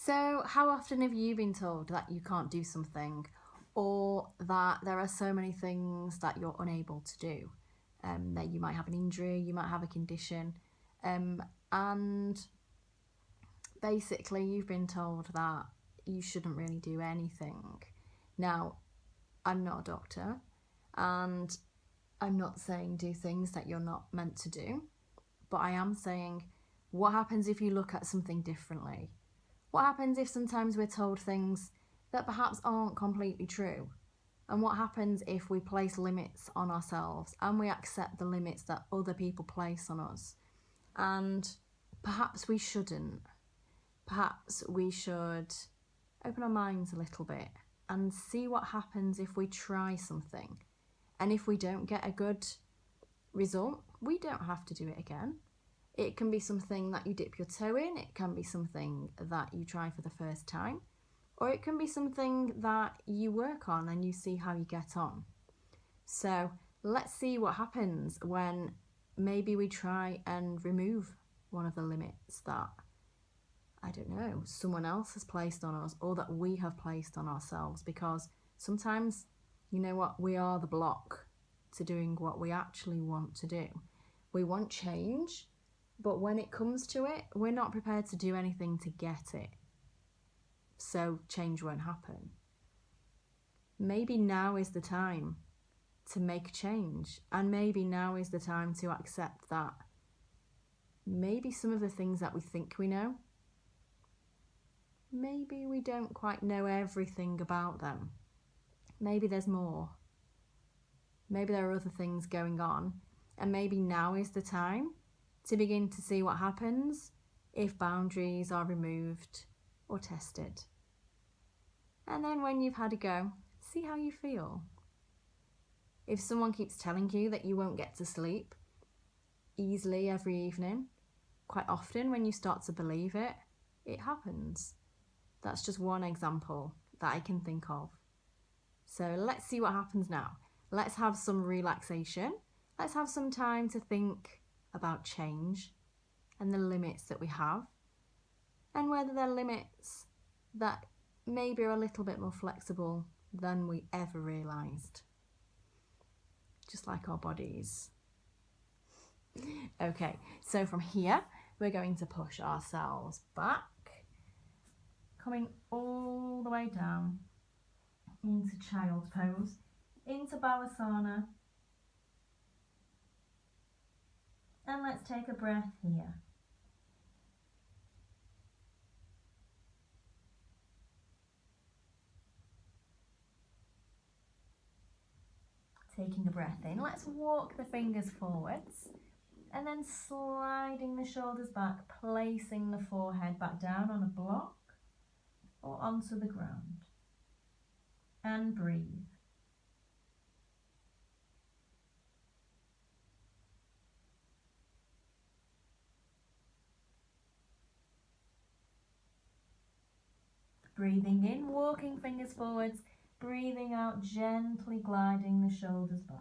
So how often have you been told that you can't do something, or that there are so many things that you're unable to do? That you might have an injury, you might have a condition, and basically you've been told that you shouldn't really do anything. Now, I'm not a doctor, and I'm not saying do things that you're not meant to do, but I am saying, what happens if you look at something differently? What happens if sometimes we're told things that perhaps aren't completely true? And what happens if we place limits on ourselves and we accept the limits that other people place on us? And perhaps we shouldn't. Perhaps we should open our minds a little bit and see what happens if we try something. And if we don't get a good result, we don't have to do it again. It can be something that you dip your toe in, it can be something that you try for the first time, or it can be something that you work on and you see how you get on. So let's see what happens when maybe we try and remove one of the limits that, I don't know, someone else has placed on us or that we have placed on ourselves, because sometimes, you know what, we are the block to doing what we actually want to do. We want change, but when it comes to it, we're not prepared to do anything to get it. So change won't happen. Maybe now is the time to make change, and maybe now is the time to accept that maybe some of the things that we think we know, maybe we don't quite know everything about them. Maybe there's more. Maybe there are other things going on, and maybe now is the time to begin to see what happens if boundaries are removed or tested. And then when you've had a go, see how you feel. If someone keeps telling you that you won't get to sleep easily every evening, quite often when you start to believe it, it happens. That's just one example that I can think of. So let's see what happens now. Let's have some relaxation. Let's have some time to think about change and the limits that we have, and whether they're limits that maybe are a little bit more flexible than we ever realised. Just like our bodies. Okay, so from here, we're going to push ourselves back, coming all the way down into child's pose, into Balasana. And let's take a breath here. Taking a breath in, let's walk the fingers forwards and then sliding the shoulders back, placing the forehead back down on a block or onto the ground. And breathe. Breathing in, walking fingers forwards, breathing out, gently gliding the shoulders back.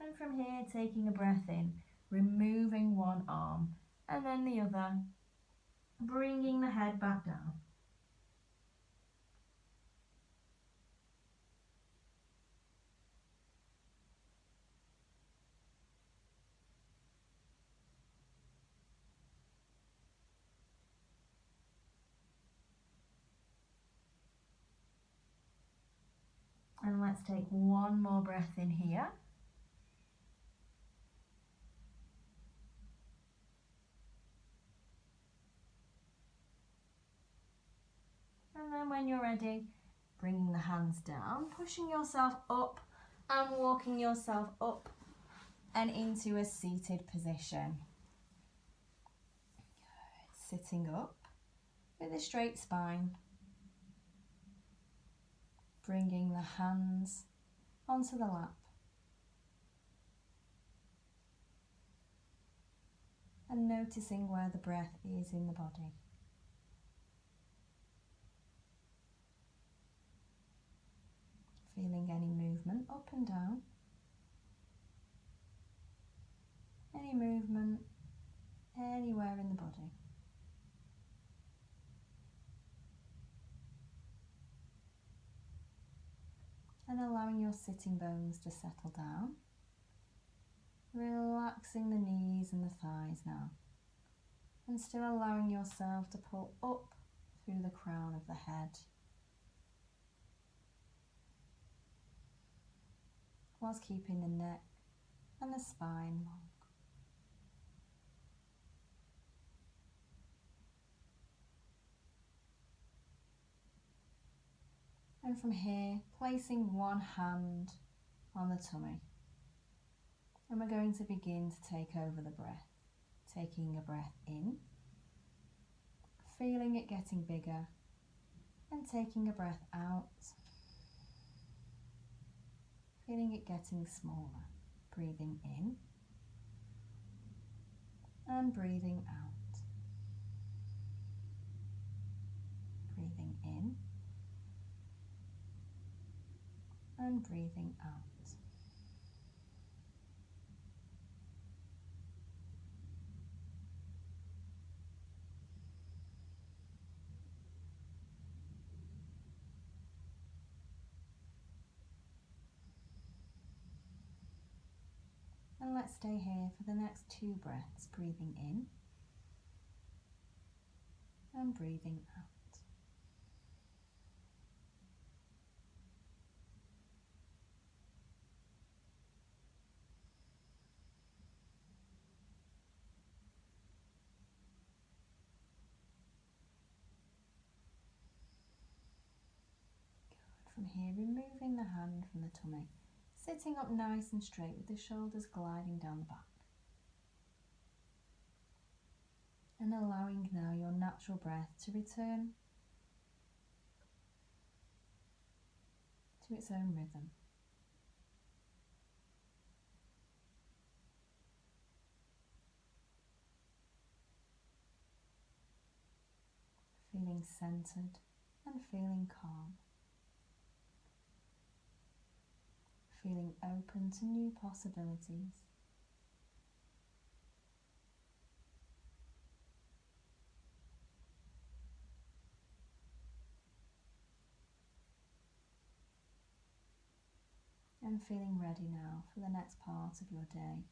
And from here, taking a breath in, removing one arm and then the other, bringing the head back down. And let's take one more breath in here. And then when you're ready, bringing the hands down, pushing yourself up and walking yourself up and into a seated position. Sitting up with a straight spine. Bringing the hands onto the lap. And noticing where the breath is in the body. Feeling any movement up and down, any movement anywhere in the body. And allowing your sitting bones to settle down. Relaxing the knees and the thighs now. And still allowing yourself to pull up through the crown of the head. Whilst keeping the neck and the spine long. And from here, placing one hand on the tummy. And we're going to begin to take over the breath. Taking a breath in, feeling it getting bigger, and taking a breath out, feeling it getting smaller. Breathing in and breathing out. Breathing in and breathing out. And let's stay here for the next 2 breaths, breathing in and breathing out. Good. From here, removing the hand from the tummy, sitting up nice and straight with the shoulders gliding down the back. And allowing now your natural breath to return to its own rhythm. Feeling centered and feeling calm. Feeling open to new possibilities. And feeling ready now for the next part of your day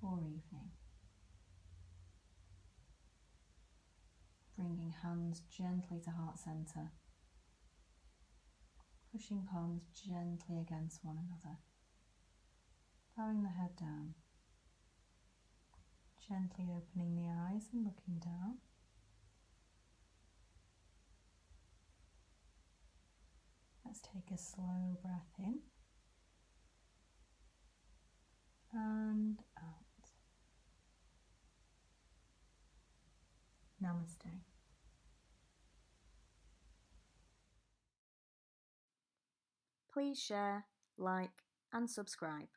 or evening. Bringing hands gently to heart center, pushing palms gently against one another, bowing the head down, gently opening the eyes and looking down. Let's take a slow breath in and out. Namaste. Please share, like, and subscribe.